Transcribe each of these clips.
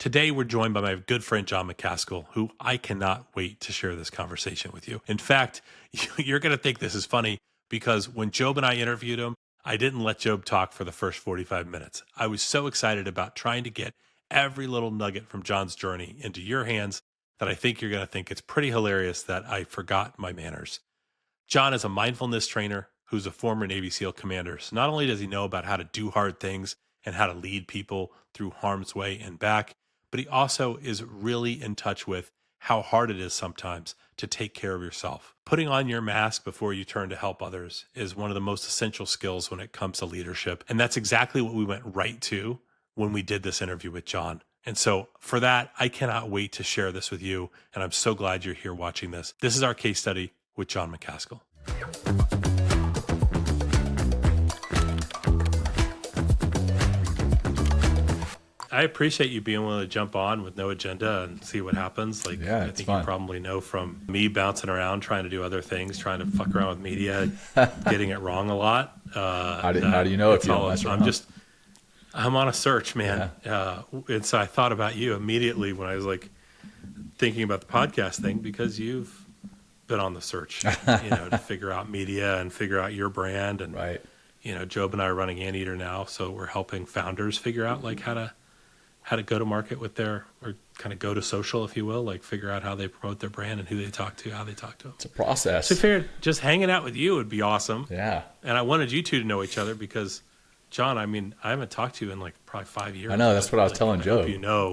Today, we're joined by my good friend, Jon Macaskill, who I cannot wait to share this conversation with you. In fact, you're going to think this is funny because when Job and I interviewed him, I didn't let Job talk for the first 45 minutes. I was so excited about trying to get every little nugget from Jon's journey into your hands that I think you're going to think it's pretty hilarious that I forgot my manners. Jon is a mindfulness trainer who's a former Navy SEAL commander. So not only does he know about how to do hard things and how to lead people through harm's way and back, but he also is really in touch with how hard it is sometimes to take care of yourself. Putting on your mask before you turn to help others is one of the most essential skills when it comes to leadership. And that's exactly what we went right to when we did this interview with Jon. And so for that, I cannot wait to share this with you. And I'm so glad you're here watching this. This is our case study with Jon Macaskill. I appreciate you being willing to jump on with no agenda and see what happens. I think fun. You probably know from me bouncing around, trying to do other things, trying to fuck around with media, getting it wrong a lot. How do you know if you don't mess around? I'm on a search, man. Yeah. And so I thought about you immediately when I was thinking about the podcast thing, because you've been on the search, to figure out media and figure out your brand. And, right. Job and I are running Anteater now. So we're helping founders figure out how to go to market with or kind of go to social, if you will, figure out how they promote their brand and who they talk to, how they talk to them. It's a process. So I figured just hanging out with you would be awesome. Yeah. And I wanted you two to know each other because, Jon, I haven't talked to you in probably 5 years. I know, that's what I was telling Joe.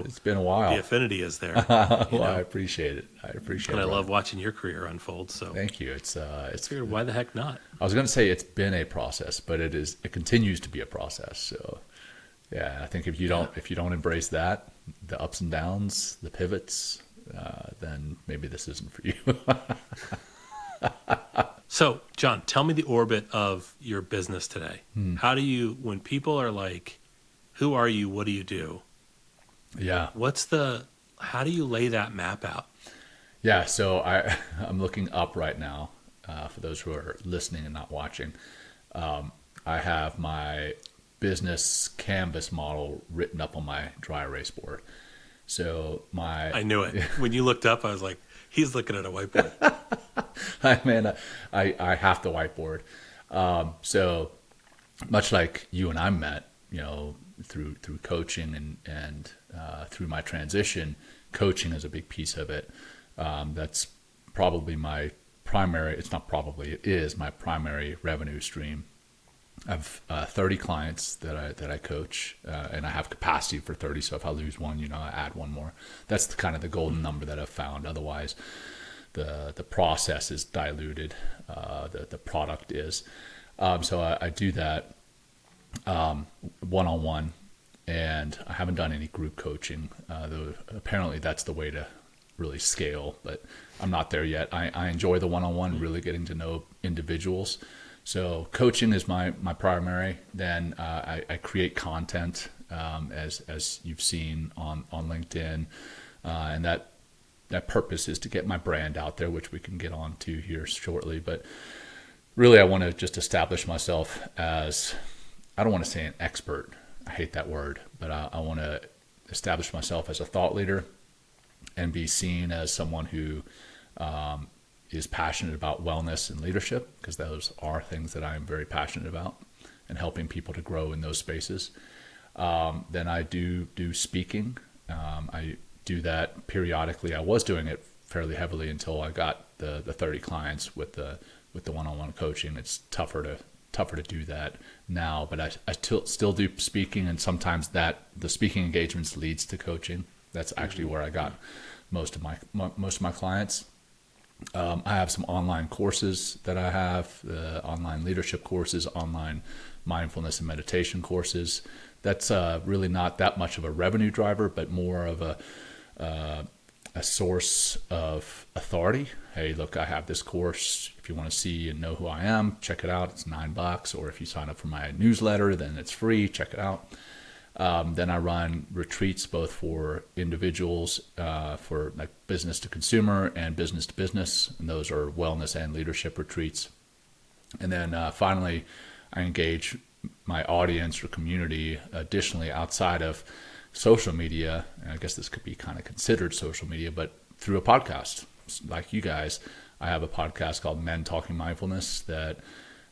It's been a while. The affinity is there. Well, I appreciate it. And I love watching your career unfold. So thank you. It's figured, why the heck not? I was going to say it's been a process, but it continues to be a process. So yeah, I think if you don't embrace that, the ups and downs, the pivots, then maybe this isn't for you. So, Jon, tell me the orbit of your business today. How do you, when people are like, who are you? What do you do? Yeah. How do you lay that map out? Yeah. So I'm looking up right now, for those who are listening and not watching. I have my business canvas model written up on my dry erase board. So I knew it. When you looked up, I was like, he's looking at a whiteboard. I have the whiteboard. So much like you and I met, through coaching and through my transition, coaching is a big piece of it. That's probably my primary, it is my primary revenue stream. I have 30 clients that I coach, and I have capacity for 30. So if I lose one, I add one more. That's the golden number that I've found. Otherwise, the process is diluted. The product is. So I do that one-on-one, and I haven't done any group coaching. Though apparently that's the way to really scale, but I'm not there yet. I enjoy the one-on-one, really getting to know individuals. So coaching is my primary. Then I create content, as you've seen on LinkedIn, and that purpose is to get my brand out there, which we can get on to here shortly. But really, I want to just establish myself as, I don't want to say an expert. I hate that word, but I want to establish myself as a thought leader and be seen as someone who is passionate about wellness and leadership, because those are things that I am very passionate about, and helping people to grow in those spaces. Then I do speaking. I do that periodically. I was doing it fairly heavily until I got the 30 clients with the one-on-one coaching. It's tougher to do that now, but I still do speaking, and sometimes the speaking engagements leads to coaching. That's actually where I got most of my clients. I have some online courses that I have, online leadership courses, online mindfulness and meditation courses. That's really not that much of a revenue driver, but more of a source of authority. Hey, look, I have this course. If you want to see and know who I am, check it out. It's $9. Or if you sign up for my newsletter, then it's free. Check it out. Then I run retreats both for individuals, for business to consumer and business to business. And those are wellness and leadership retreats. And then finally, I engage my audience or community additionally outside of social media, and I guess this could be kind of considered social media, but through a podcast like you guys. I have a podcast called Men Talking Mindfulness that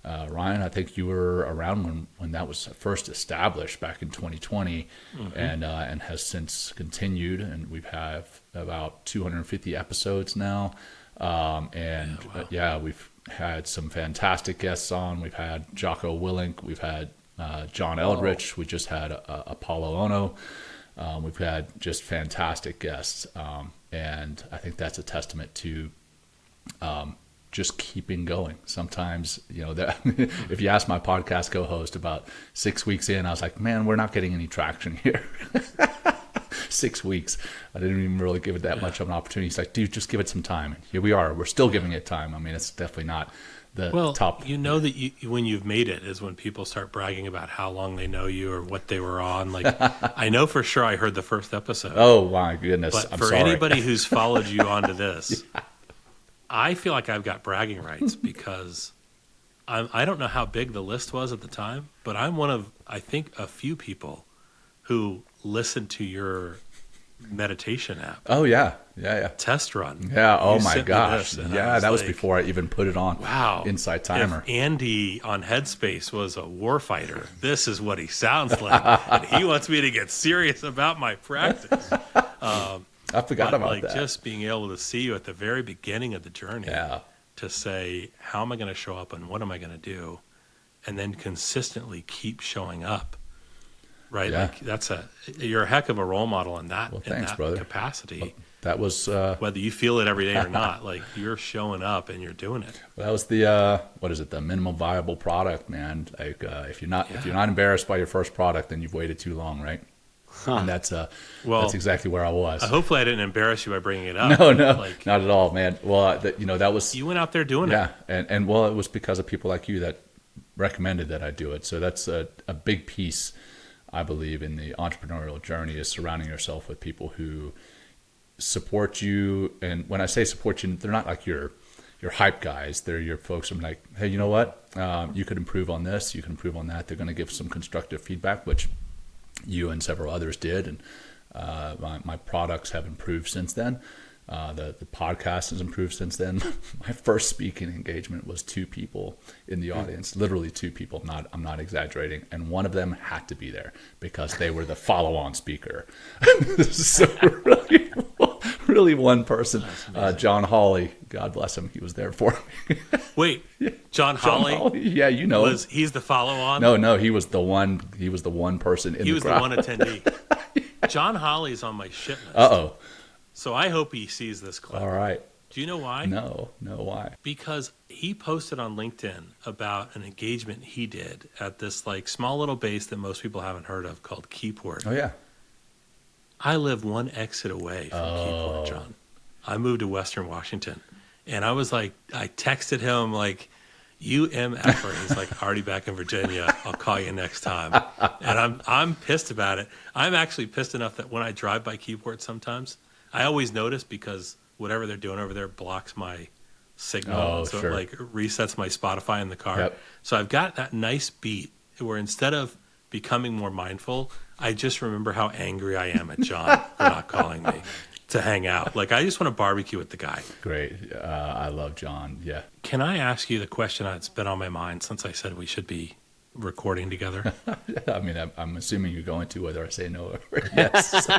Ryan, I think you were around when that was first established back in 2020, and has since continued, and we've have about 250 episodes now, we've had some fantastic guests on. We've had Jocko Willink, we've had John Eldridge, we just had Apollo Ono. We've had just fantastic guests, and I think that's a testament to just keeping going. Sometimes, if you ask my podcast co-host about 6 weeks in, I was like, man, we're not getting any traction here. 6 weeks. I didn't even really give it that much of an opportunity. He's like, dude, just give it some time. And here we are. We're still giving it time. I mean, it's definitely not the top. That when you've made it is when people start bragging about how long they know you or what they were on. Like, I know for sure I heard the first episode. Oh, my goodness. But I'm for sorry. anybody who's followed you onto this, I feel like I've got bragging rights because I don't know how big the list was at the time, but I'm one of, I think, a few people who listened to your meditation app. Oh, yeah. Test run. Yeah. Oh, You my sent me gosh. this, and Yeah, that was like, before I even put it on. Wow. Insight Timer. If Andy on Headspace was a warfighter, this is what he sounds like. And he wants me to get serious about my practice. I forgot about that. Just being able to see you at the very beginning of the journey, Yeah. to say, how am I going to show up and what am I going to do? And then consistently keep showing up. Right? Yeah. Like you're a heck of a role model in that, Thanks, brother. capacity. Well, that was whether you feel it every day or not, like you're showing up and you're doing it. that was the the minimum viable product, man. Like if you're not embarrassed by your first product, then you've waited too long, right? And that's exactly where I was. Hopefully I didn't embarrass you by bringing it up. No, Like, not at all, man. Well, that was you went out there doing it. Yeah, and it was because of people like you that recommended that I do it. So that's a big piece, I believe, in the entrepreneurial journey, is surrounding yourself with people who support you. And when I say support you, they're not like your hype guys. They're your folks who are like, hey, you know what? You could improve on this. You can improve on that. They're going to give some constructive feedback, which you and several others did. And my products have improved since then. The podcast has improved since then. My first speaking engagement was 2 people in the audience, literally 2 people. I'm not exaggerating. And one of them had to be there because they were the follow-on speaker. So really one person, John Hawley, God bless him, he was there for me. Wait, John Hawley? Yeah, you know. He's the follow-on? No, he was the one person in the crowd. He was the one attendee. John Hawley's on my shit list. Uh-oh. So I hope he sees this clip. All right. Do you know why? No, why? Because he posted on LinkedIn about an engagement he did at this like small little base that most people haven't heard of called Keyport. Oh, yeah. I live one exit away from Keyport, John. I moved to Western Washington. And I was like, I texted him like, you MFer. He's like, already back in Virginia. I'll call you next time. And I'm pissed about it. I'm actually pissed enough that when I drive by Keyport sometimes, I always notice because whatever they're doing over there blocks my signal. Oh, so sure. it like resets my Spotify in the car. Yep. So I've got that nice beat where instead of becoming more mindful, I just remember how angry I am at John for not calling me to hang out. Like, I just want to barbecue with the guy. Great. I love John. Yeah. Can I ask you the question that's been on my mind since I said we should be recording together? I mean, I'm assuming you're going to, whether I say no or yes.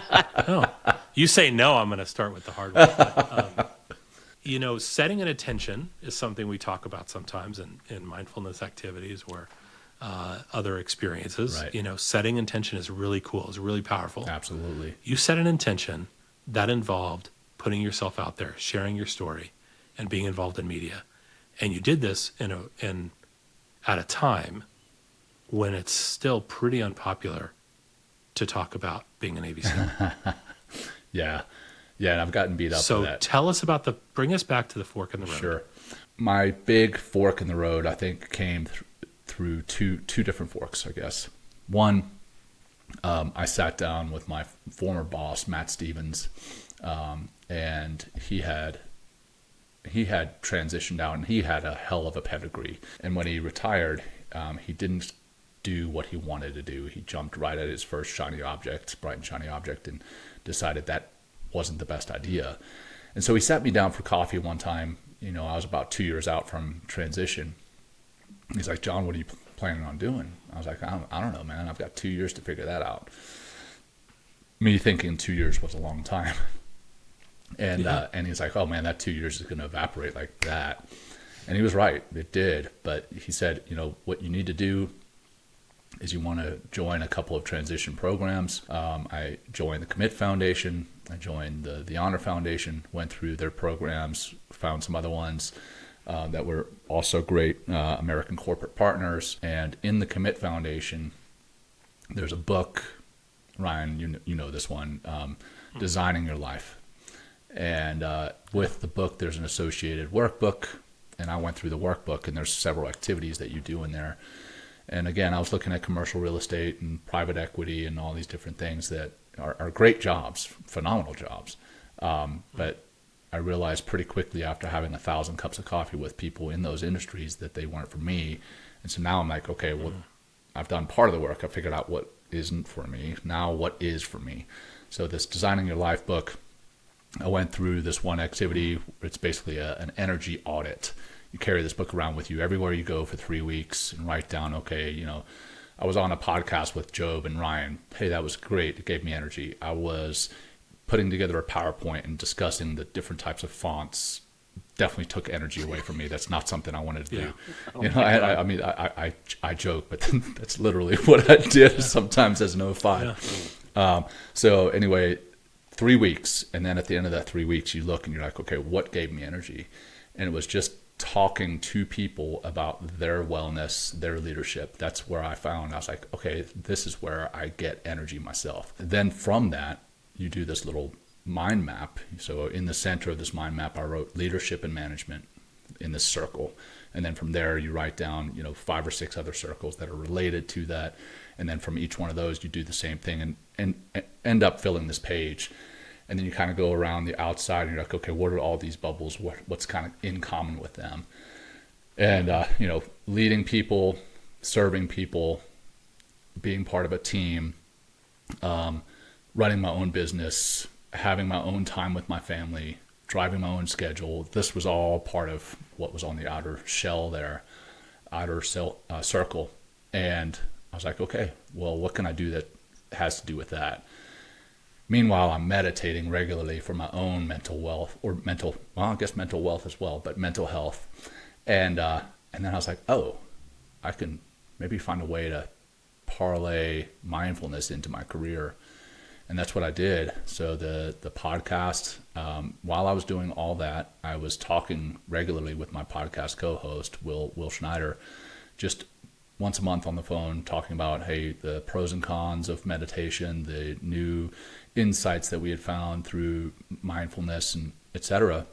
No. You say no, I'm going to start with the hard one. But, setting an intention is something we talk about sometimes in mindfulness activities or other experiences. Right. Setting intention is really cool. It's really powerful. Absolutely. You set an intention that involved putting yourself out there, sharing your story, and being involved in media. And you did this at a time when it's still pretty unpopular to talk about being a Navy SEAL. Yeah, and I've gotten beat up for that. So tell us bring us back to the fork in the road. Sure. My big fork in the road, I think, came through two different forks, I guess. One, I sat down with my former boss, Matt Stevens, and he had transitioned out, and he had a hell of a pedigree. And when he retired, he didn't do what he wanted to do. He jumped right at his first bright and shiny object, and decided that wasn't the best idea. And so he sat me down for coffee one time. I was about 2 years out from transition. He's like, John, what are you planning on doing? I was like, I don't know, man. I've got 2 years to figure that out. Me thinking 2 years was a long time. And and he's like, oh man, that 2 years is going to evaporate like that. And he was right, it did. But he said, what you need to do is you want to join a couple of transition programs. I joined the Commit Foundation. I joined the Honor Foundation, went through their programs, found some other ones that were also great, American Corporate Partners. And in the Commit Foundation, there's a book, Ryan, you know this one, Designing Your Life. And with the book, there's an associated workbook. And I went through the workbook, and there's several activities that you do in there. And again, I was looking at commercial real estate and private equity and all these different things that are great jobs, phenomenal jobs. But I realized pretty quickly after having 1,000 cups of coffee with people in those industries that they weren't for me. And so now I'm like, okay, well, I've done part of the work. I figured out what isn't for me. Now what is for me? So this Designing Your Life book, I went through this one activity. It's basically an energy audit. You carry this book around with you everywhere you go for 3 weeks and write down, okay, I was on a podcast with Job and Ryan. Hey, that was great. It gave me energy. I was putting together a PowerPoint and discussing the different types of fonts. Definitely took energy away from me. That's not something I wanted to do. I joke, but that's literally what I did sometimes as an 05. Yeah. So anyway, 3 weeks. And then at the end of that 3 weeks, you look and you're like, okay, what gave me energy? And it was just talking to people about their wellness, their leadership. That's where I was like, okay, this is where I get energy myself. Then from that, you do this little mind map. So in the center of this mind map, I wrote leadership and management in this circle. And then from there, you write down, 5 or 6 other circles that are related to that. And then from each one of those, you do the same thing and end up filling this page. And then you kind of go around the outside and you're like, okay, what are all these bubbles? What's kind of in common with them? And, leading people, serving people, being part of a team, running my own business, having my own time with my family, driving my own schedule. This was all part of what was on the outer circle. And I was like, okay, well, what can I do that has to do with that? Meanwhile, I'm meditating regularly for my own mental wealth, mental wealth as well, but mental health. And then I was like, oh, I can maybe find a way to parlay mindfulness into my career. And that's what I did. So the podcast, while I was doing all that, I was talking regularly with my podcast co-host, Will Schneider, just once a month on the phone, talking about, hey, the pros and cons of meditation, the new insights that we had found through mindfulness, and et cetera.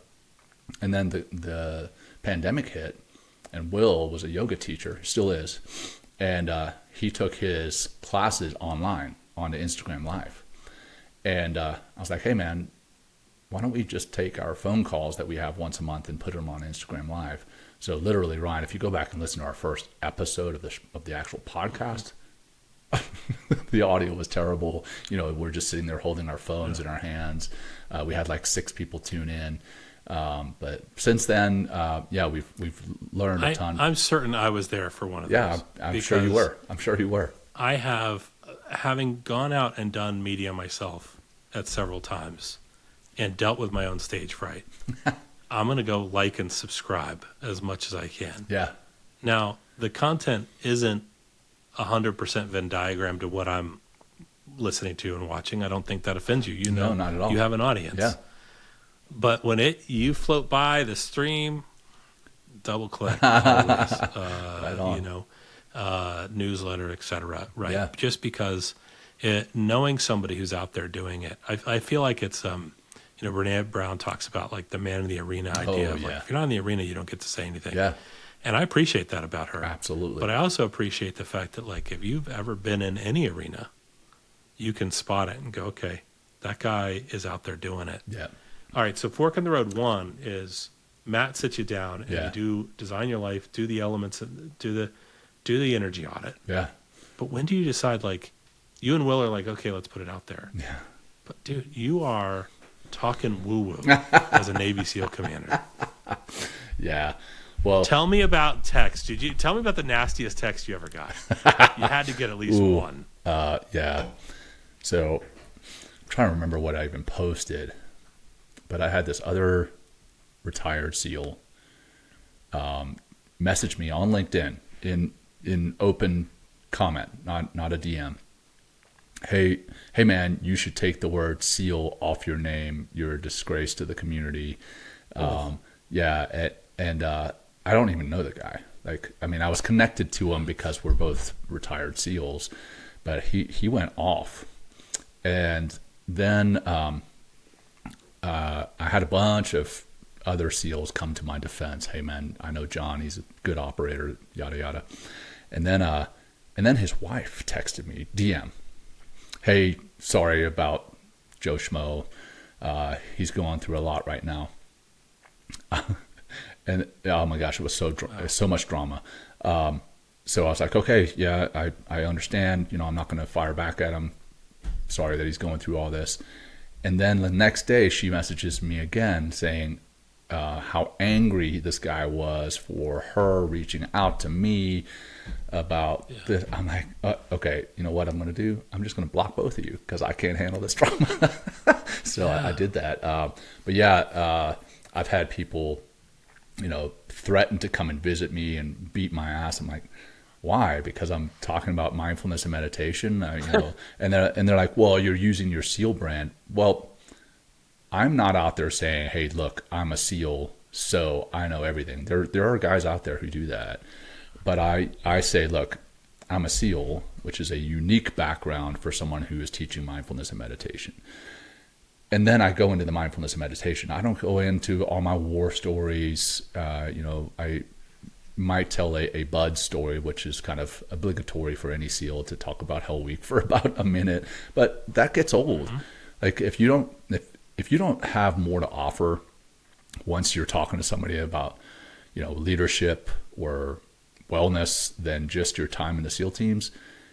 And then the pandemic hit, and Will was a yoga teacher, still is, and he took his classes online onto Instagram Live. And I was like, hey, man, why don't we just take our phone calls that we have once a month and put them on Instagram Live? So literally, Ryan, if you go back and listen to our first episode of the actual podcast, the audio was terrible. We're just sitting there holding our phones in our hands. We had like 6 people tune in. But since then, we've learned a ton. I'm certain I was there for one of those. Yeah, I'm sure you were. I have, having gone out and done media myself at several times and dealt with my own stage fright, I'm going to go like and subscribe as much as I can. Yeah. Now, the content isn't 100% Venn diagram to what I'm listening to and watching. I don't think that offends you. No, not at all. You have an audience. Yeah. But when you float by the stream, double click, always, right on. Newsletter, etc. Right? Yeah. Just because knowing somebody who's out there doing it, I feel like it's Brene Brown talks about like the man in the arena idea. Of like, if you're not in the arena, you don't get to say anything. Yeah. And I appreciate that about her. Absolutely. But I also appreciate the fact that like if you've ever been in any arena, you can spot it and go, okay, that guy is out there doing it. Yeah. All right, so Fork in the Road 1 is Matt sits you down and you do design your life, do the elements, do the energy audit. Yeah. But when do you decide, like, you and Will are like, okay, let's put it out there. Yeah. But dude, you are talking woo-woo as a Navy SEAL commander. Yeah. Well, Tell me about text. Tell me about the nastiest text you ever got? You had to get at least one. yeah. So I'm trying to remember what I even posted, but I had this other retired SEAL message me on LinkedIn in open comment, not a DM. Hey man, you should take the word SEAL off your name. You're a disgrace to the community. Yeah, and I don't even know the guy. Like, I mean, I was connected to him because we're both retired SEALs, but he went off. And then I had a bunch of other SEALs come to my defense. Hey man, I know Jon, he's a good operator, yada yada. And then his wife texted me, DM, hey, sorry about Joe Schmo. He's going through a lot right now. And oh my gosh, it was so much drama. So I was like, okay, yeah, I understand. You know, I'm not going to fire back at him. Sorry that he's going through all this. And then the next day, she messages me again saying how angry this guy was for her reaching out to me about this. I'm like, okay, you know what I'm going to do? I'm just going to block both of you because I can't handle this drama. So I did that. But yeah, I've had people, you know, threaten to come and visit me and beat my ass. I'm like, why? Because I'm talking about mindfulness and meditation, you know, and they're like, well, you're using your SEAL brand. Well, I'm not out there saying, hey, look, I'm a SEAL, so I know everything. There are guys out there who do that. But I say, look, I'm a SEAL, which is a unique background for someone who is teaching mindfulness and meditation. And then I go into the mindfulness and meditation. I don't go into all my war stories. You know, I might tell a Bud story, which is kind of obligatory for any SEAL to talk about Hell Week for about a minute. But that gets old. Mm-hmm. Like if you don't have more to offer once you're talking to somebody about, you know, leadership or wellness than just your time in the SEAL teams,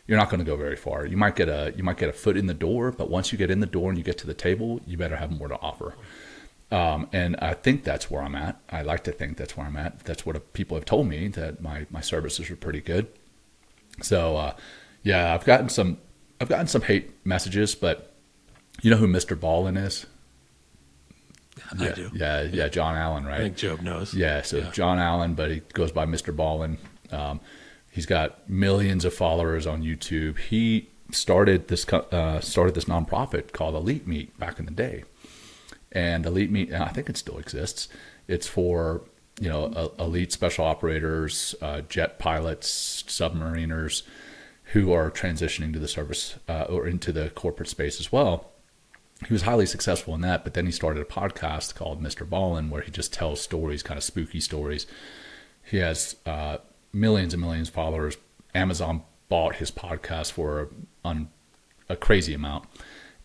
you're not going to go very far. You might get a foot in the door, but once you get in the door and you get to the table, you better have more to offer. And I think that's where I'm at. I like to think that's where I'm at. That's what people have told me, that my services are pretty good. So yeah, I've gotten some hate messages, but you know who Mr. Ballin is? I do. Yeah, John Allen, right? I think Job knows. Yeah, so John Allen, but he goes by Mr. Ballin. He's got millions of followers on YouTube. He started this nonprofit called Elite Meet back in the day. And Elite Meet, I think it still exists. It's for, you know, elite special operators, jet pilots, submariners who are transitioning to the service or into the corporate space as well. He was highly successful in that, but then he started a podcast called Mr. Ballin, where he just tells stories, kind of spooky stories. He has millions and millions of followers. Amazon bought his podcast for a crazy amount.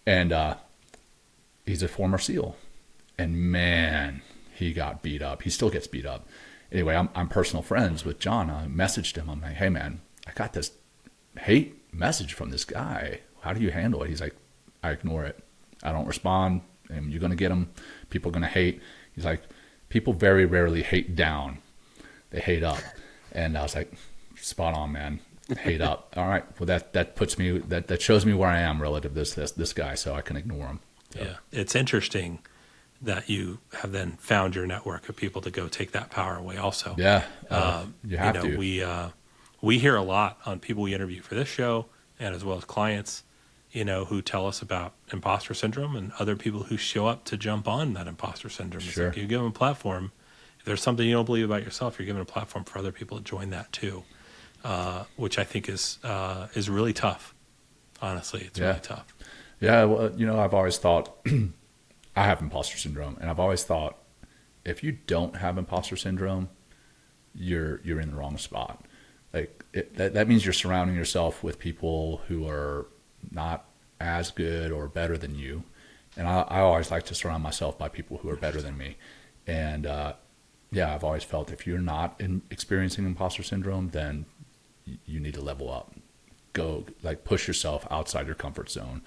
And he's a former SEAL. And man, he got beat up. He still gets beat up. Anyway, I'm personal friends with John. I messaged him. I'm like, hey man, I got this hate message from this guy. How do you handle it? He's like, I ignore it. I don't respond. And you're going to get them. People are going to hate. He's like, people very rarely hate down. They hate up. And I was like, spot on, man. Hate up. All right. Well, that puts me, that shows me where I am relative to this guy, so I can ignore him. So. Yeah. It's interesting that you have then found your network of people to go take that power away also. Yeah. You have to. We hear a lot on people we interview for this show and as well as clients, you know, who tell us about imposter syndrome and other people who show up to jump on that imposter syndrome. It's Sure. like you give them a platform. If there's something you don't believe about yourself, you're giving a platform for other people to join that too, which I think is really tough. Honestly, it's really tough. Yeah, well, you know, I've always thought I have imposter syndrome, and I've always thought if you don't have imposter syndrome, you're in the wrong spot. Like that means you're surrounding yourself with people who are not as good or better than you. And I always like to surround myself by people who are better than me. And yeah, I've always felt if you're not experiencing imposter syndrome, then you need to level up. go, like push yourself outside your comfort zone.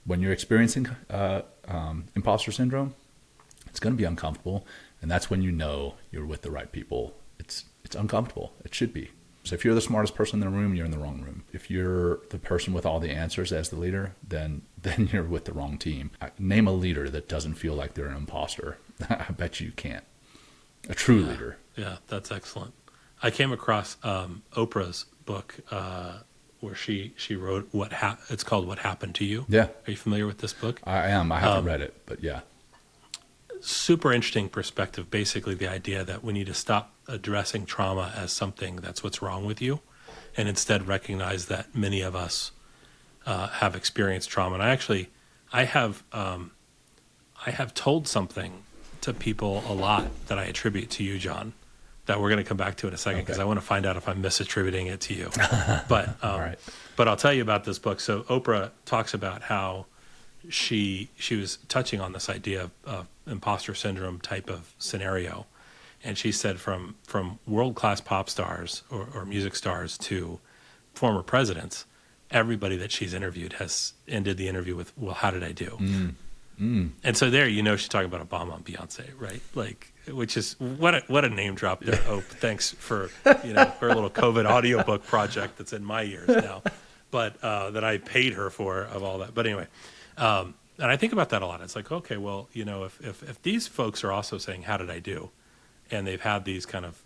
When you're experiencing imposter syndrome, it's going to be uncomfortable, and that's when you know you're with the right people. It's uncomfortable. It should be. So if you're the smartest person in the room, you're in the wrong room. If you're the person with all the answers as the leader, then you're with the wrong team. Name a leader that doesn't feel like they're an imposter. I bet you can't. A true leader. Yeah, that's excellent. I came across Oprah's book where she wrote it's called What Happened to You. Yeah. Are you familiar with this book? I am. I haven't read it, but yeah. Super interesting perspective. Basically, the idea that we need to stop addressing trauma as something that's what's wrong with you, and instead recognize that many of us have experienced trauma. And I have told something to people a lot that I attribute to you, Jon, that we're going to come back to in a second, because I want to find out if I'm misattributing it to you. But right. But I'll tell you about this book. So Oprah talks about how she was touching on this idea of imposter syndrome type of scenario, and she said from world-class pop stars or music stars to former presidents, everybody that she's interviewed has ended the interview with, well, how did I do? And so there, she's talking about Obama and Beyonce, right? Like, which is what a name drop there. Oh, thanks for her little COVID audiobook project that's in my ears now, but that I paid her for, of all that. But anyway, and I think about that a lot. It's like, okay, well, if these folks are also saying, how did I do? And they've had these kind of,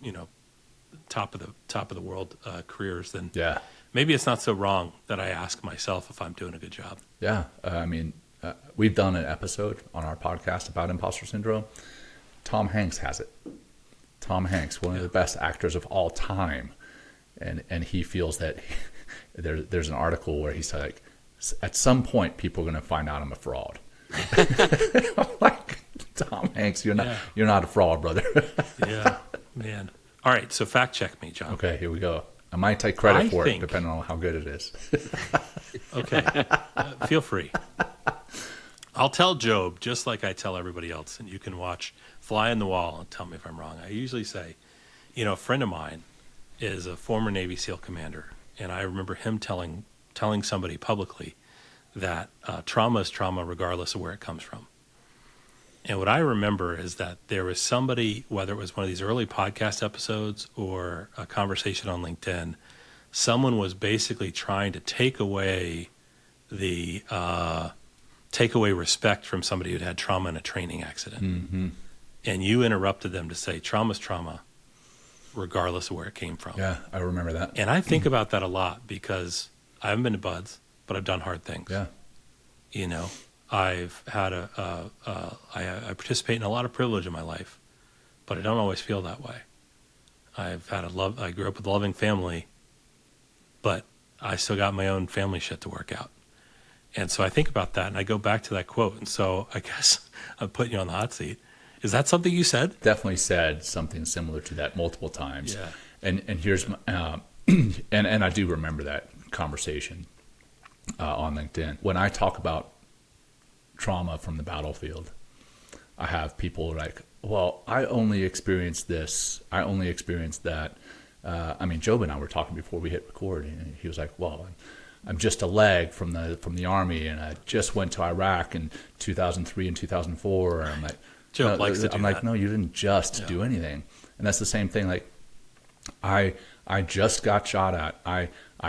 top of the world careers, then maybe it's not so wrong that I ask myself if I'm doing a good job. Yeah. We've done an episode on our podcast about imposter syndrome. Tom Hanks has it. Tom Hanks, one of the best actors of all time. And he feels that there's an article where he's like, at some point, people are going to find out I'm a fraud. I'm like, Tom Hanks, you're not a fraud, brother. Yeah, man. All right, so fact check me, Jon. Okay, here we go. I might take credit for it, depending on how good it is. Okay, feel free. I'll tell Job just like I tell everybody else, and you can watch Fly on the Wall and tell me if I'm wrong. I usually say, a friend of mine is a former Navy SEAL commander, and I remember him telling somebody publicly that trauma is trauma regardless of where it comes from. And what I remember is that there was somebody, whether it was one of these early podcast episodes or a conversation on LinkedIn, someone was basically trying to take away respect from somebody who'd had trauma in a training accident. Mm-hmm. And you interrupted them to say trauma's trauma regardless of where it came from. Yeah, I remember that. And I think about that a lot because I haven't been to BUD/S, but I've done hard things. Yeah. I've had I participate in a lot of privilege in my life, but I don't always feel that way. I grew up with a loving family, but I still got my own family shit to work out. And so I think about that and I go back to that quote. And so I guess I'm putting you on the hot seat. Is that something you said? Definitely said something similar to that multiple times. Yeah. And here's my, and I do remember that conversation on LinkedIn. When I talk about trauma from the battlefield, I have people like, well, I only experienced this. I only experienced that. Job and I were talking before we hit record, and he was like, well, I'm just a leg from the Army, and I just went to Iraq in 2003 and 2004. And I'm like, Job likes to do that. No, you didn't just do anything. And that's the same thing. Like, I just got shot at. I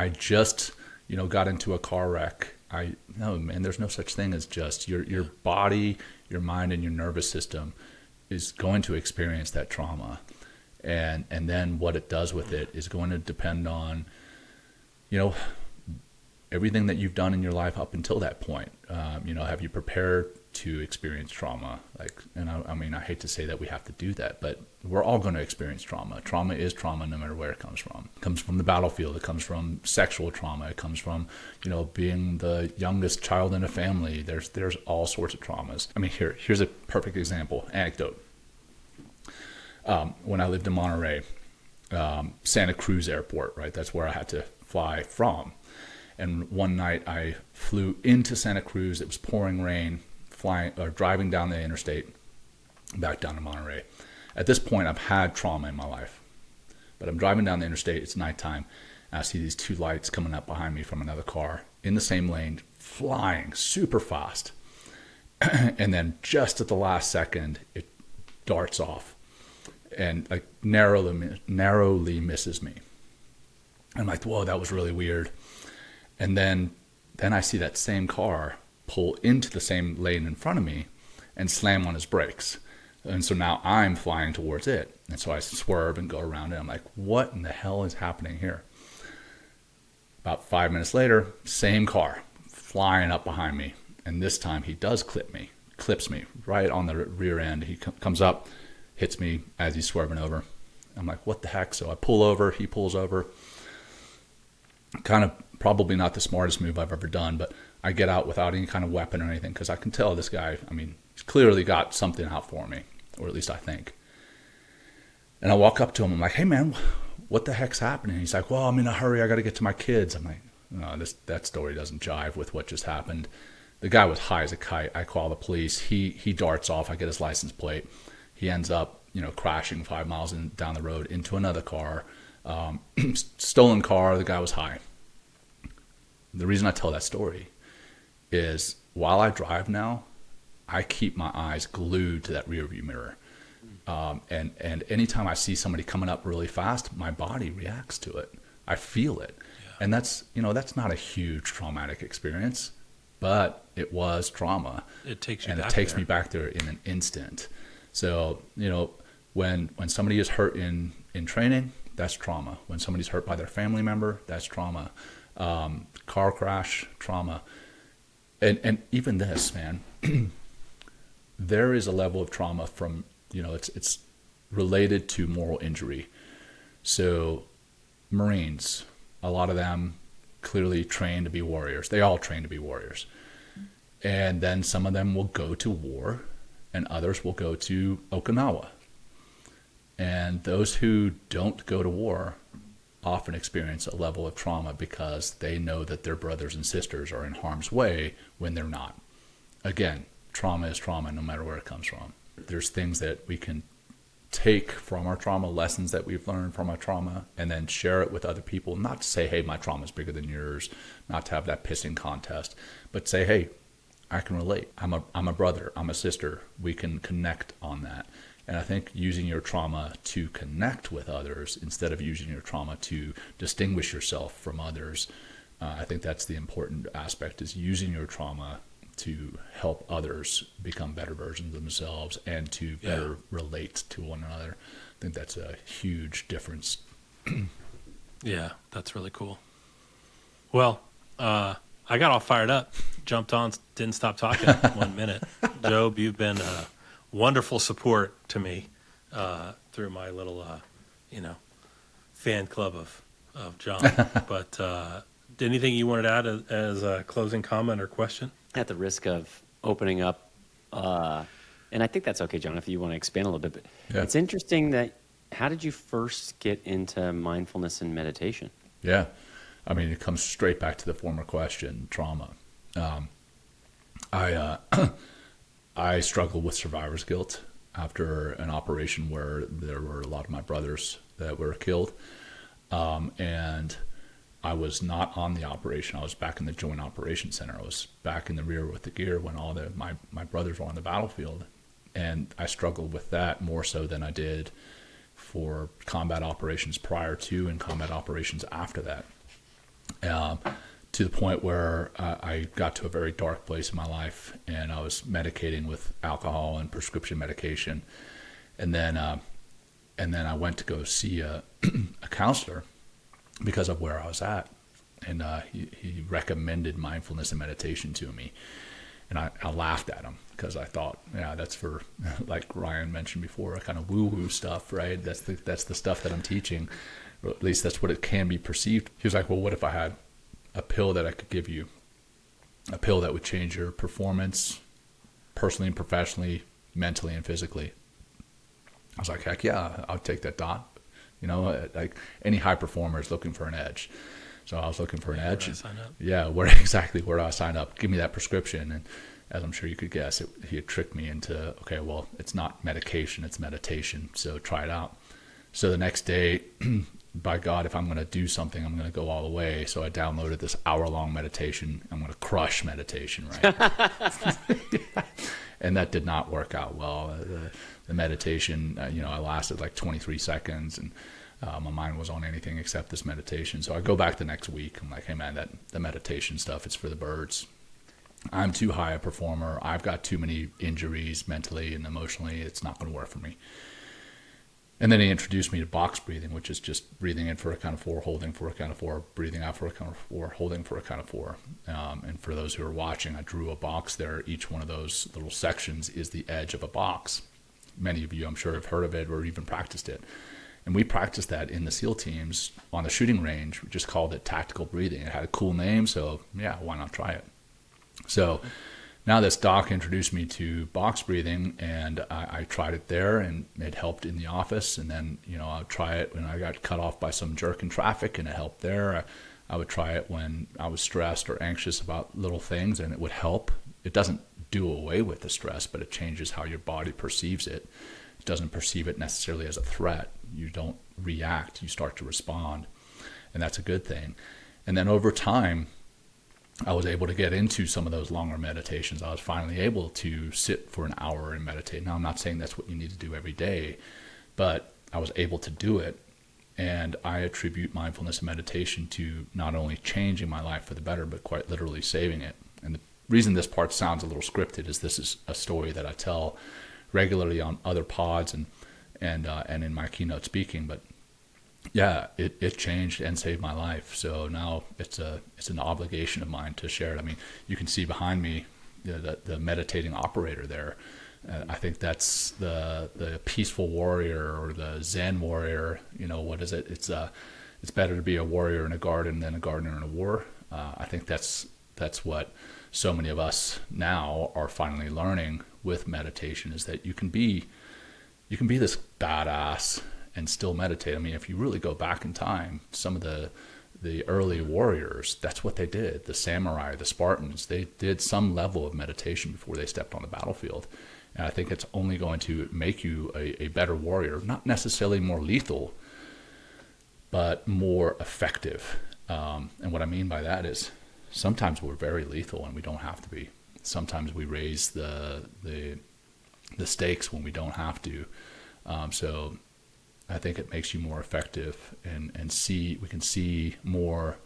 just, got into a car wreck. No, man, there's no such thing as just. Your body, your mind, and your nervous system is going to experience that trauma. And then what it does with it is going to depend on, everything that you've done in your life up until that point. Have you prepared to experience trauma? I hate to say that we have to do that, but we're all going to experience trauma. Trauma is trauma no matter where it comes from. It comes from the battlefield. It comes from sexual trauma. It comes from, being the youngest child in a family. There's all sorts of traumas. Here's a perfect example, anecdote. When I lived in Monterey, Santa Cruz Airport, right? That's where I had to fly from. And one night I flew into Santa Cruz. It was pouring rain, driving down the interstate, back down to Monterey. At this point, I've had trauma in my life, but I'm driving down the interstate. It's nighttime, And I see these two lights coming up behind me from another car in the same lane, flying super fast. And then just at the last second, it darts off and like narrowly misses me. I'm like, whoa, that was really weird. And then I see that same car pull into the same lane in front of me and slam on his brakes. And so now I'm flying towards it. And so I swerve and go around it. I'm like, what in the hell is happening here? About 5 minutes later, same car flying up behind me. And this time he does clips me right on the rear end. He comes up, hits me as he's swerving over. I'm like, what the heck? So I pull over, he pulls over. Kind of probably not the smartest move I've ever done, but I get out without any kind of weapon or anything because I can tell this guy, I mean, he's clearly got something out for me, or at least I think. And I walk up to him. I'm like, hey, man, what the heck's happening? He's like, well, I'm in a hurry. I got to get to my kids. I'm like, no, that story doesn't jive with what just happened. The guy was high as a kite. I call the police. He darts off. I get his license plate. He ends up, crashing 5 miles down the road into another car. Stolen car. The guy was high. The reason I tell that story is while I drive now, I keep my eyes glued to that rearview mirror. And anytime I see somebody coming up really fast, my body reacts to it. I feel it. Yeah. And that's not a huge traumatic experience, but it was trauma. It takes you and back it takes there. me back there in an instant. So, when somebody is hurt in training, that's trauma. When somebody's hurt by their family member, that's trauma. Car crash, trauma. And even this, man, there is a level of trauma from, it's related to moral injury. So Marines, a lot of them clearly train to be warriors. They all train to be warriors. And then some of them will go to war and others will go to Okinawa. And those who don't go to war often experience a level of trauma because they know that their brothers and sisters are in harm's way when they're not. Again, trauma is trauma no matter where it comes from. There's things that we can take from our trauma, lessons that we've learned from our trauma, and then share it with other people. Not to say, hey, my trauma is bigger than yours, not to have that pissing contest, but say, hey, I can relate. I'm a brother, I'm a sister. We can connect on that. And I think using your trauma to connect with others instead of using your trauma to distinguish yourself from others, I think that's the important aspect, is using your trauma to help others become better versions of themselves and to better relate to one another. I think that's a huge difference. Yeah, that's really cool. Well, I got all fired up, jumped on, didn't stop talking 1 minute. Job, you've been wonderful support to me through my little, fan club of Jon. But anything you wanted to add as a closing comment or question? At the risk of opening up, and I think that's okay, Jon, if you want to expand a little bit. But it's interesting that, how did you first get into mindfulness and meditation? Yeah. I mean, it comes straight back to the former question, trauma. I struggled with survivor's guilt after an operation where there were a lot of my brothers that were killed. And I was not on the operation. I was back in the Joint Operations Center. I was back in the rear with the gear when all my brothers were on the battlefield. And I struggled with that more so than I did for combat operations prior to and combat operations after that. To the point where I got to a very dark place in my life, and I was medicating with alcohol and prescription medication. And then I went to go see a counselor because of where I was at. And he recommended mindfulness and meditation to me. And I laughed at him because I thought, yeah, that's for, like Ryan mentioned before, kind of woo-woo stuff, right? That's the stuff that I'm teaching, or at least that's what it can be perceived. He was like, well, what if I had a pill that I could give you, a pill that would change your performance personally and professionally, mentally and physically? I was like, heck yeah, I'll take that, Doc. Like any high performer is looking for an edge. So I was looking for an edge. Where do I sign up? Give me that prescription. And as I'm sure you could guess, he had tricked me into, okay, well, it's not medication, it's meditation. So try it out. So the next day, by God, if I'm going to do something, I'm going to go all the way. So I downloaded this hour-long meditation. I'm going to crush meditation, right? And that did not work out well. The meditation, I lasted like 23 seconds, and my mind was on anything except this meditation. So I go back the next week. I'm like, hey man, the meditation stuff, it's for the birds. I'm too high a performer. I've got too many injuries mentally and emotionally. It's not going to work for me. And then he introduced me to box breathing, which is just breathing in for a count of 4, holding for a count of 4, breathing out for a count of 4, holding for a count of 4. And for those who are watching, I drew a box there. Each one of those little sections is the edge of a box. Many of you, I'm sure, have heard of it or even practiced it. And we practiced that in the SEAL teams on the shooting range. We just called it tactical breathing. It had a cool name, so yeah, why not try it? So now this doc introduced me to box breathing, and I tried it there, and it helped in the office. And then, I would try it when I got cut off by some jerk in traffic, and it helped there. I would try it when I was stressed or anxious about little things, and it would help. It doesn't do away with the stress, but it changes how your body perceives it. It doesn't perceive it necessarily as a threat. You don't react, you start to respond, and that's a good thing. And then over time, I was able to get into some of those longer meditations. I was finally able to sit for an hour and meditate. Now, I'm not saying that's what you need to do every day, but I was able to do it. And I attribute mindfulness and meditation to not only changing my life for the better, but quite literally saving it. And the reason this part sounds a little scripted is this is a story that I tell regularly on other pods and in my keynote speaking. But yeah, it changed and saved my life. So now it's an obligation of mine to share it. I mean, you can see behind me the meditating operator there. I think that's the peaceful warrior or the Zen warrior. What is it? It's better to be a warrior in a garden than a gardener in a war. I think that's what so many of us now are finally learning with meditation, is that you can be this badass and still meditate. I mean, if you really go back in time, some of the early warriors, that's what they did. The samurai, the Spartans, they did some level of meditation before they stepped on the battlefield. And I think it's only going to make you a better warrior, not necessarily more lethal, but more effective. And what I mean by that is sometimes we're very lethal and we don't have to be. Sometimes we raise the stakes when we don't have to. So I think it makes you more effective and we can see more,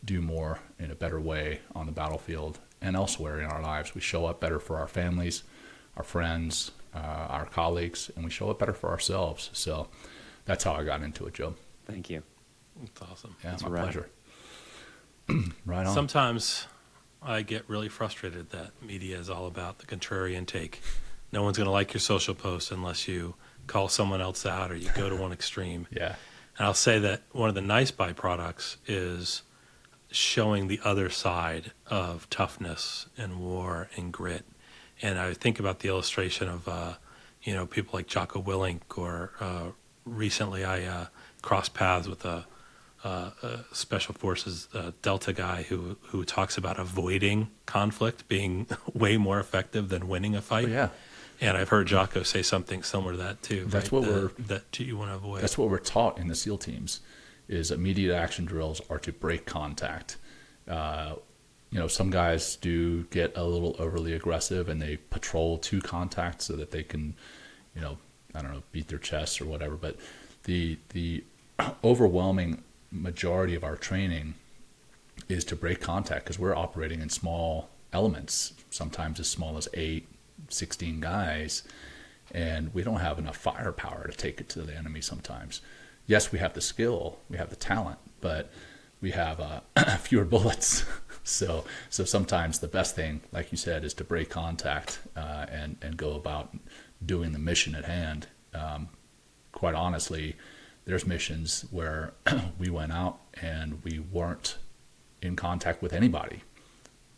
do more in a better way on the battlefield and elsewhere in our lives. We show up better for our families, our friends, our colleagues, and we show up better for ourselves. So that's how I got into it, Joe. Thank you. That's awesome. Yeah, that's my right. pleasure. Right on. Sometimes I get really frustrated that media is all about the contrarian take. No one's going to like your social post unless you call someone else out or you go to one extreme. Yeah. And I'll say that one of the nice byproducts is showing the other side of toughness and war and grit. And I think about the illustration of, people like Jocko Willink, or recently I crossed paths with a special forces Delta guy who talks about avoiding conflict being way more effective than winning a fight. Oh, yeah. And I've heard Jocko say something similar to that too. That's right? what that you want to avoid. That's what we're taught in the SEAL teams, is immediate action drills are to break contact. Some guys do get a little overly aggressive and they patrol to contact so that they can, beat their chests or whatever. But the overwhelming majority of our training is to break contact, because we're operating in small elements, sometimes as small as 8, 16 guys, and we don't have enough firepower to take it to the enemy sometimes. Yes, we have the skill, we have the talent, but we have fewer bullets. So sometimes the best thing, like you said, is to break contact and go about doing the mission at hand. Quite honestly, there's missions where we went out and we weren't in contact with anybody,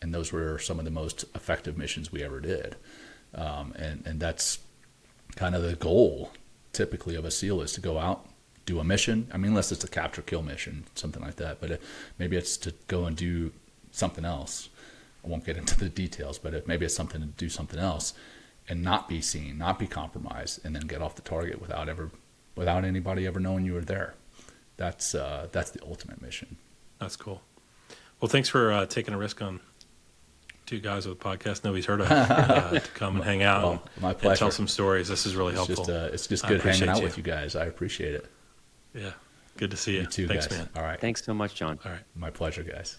and those were some of the most effective missions we ever did. And that's kind of the goal typically of a SEAL, is to go out, do a mission. I mean, unless it's a capture kill mission, something like that, but maybe it's to go and do something else. I won't get into the details, but maybe it's something to do something else and not be seen, not be compromised, and then get off the target without anybody ever knowing you were there. that's the ultimate mission. That's cool. Well, thanks for taking a risk on two guys with a podcast nobody's heard of to come and hang out My and pleasure. tell some stories. This is really helpful. It's just good hanging out with you guys. I appreciate it. Yeah. Good to see you. You too, Thanks, guys. man. All right. Thanks so much, Jon. All right. My pleasure, guys.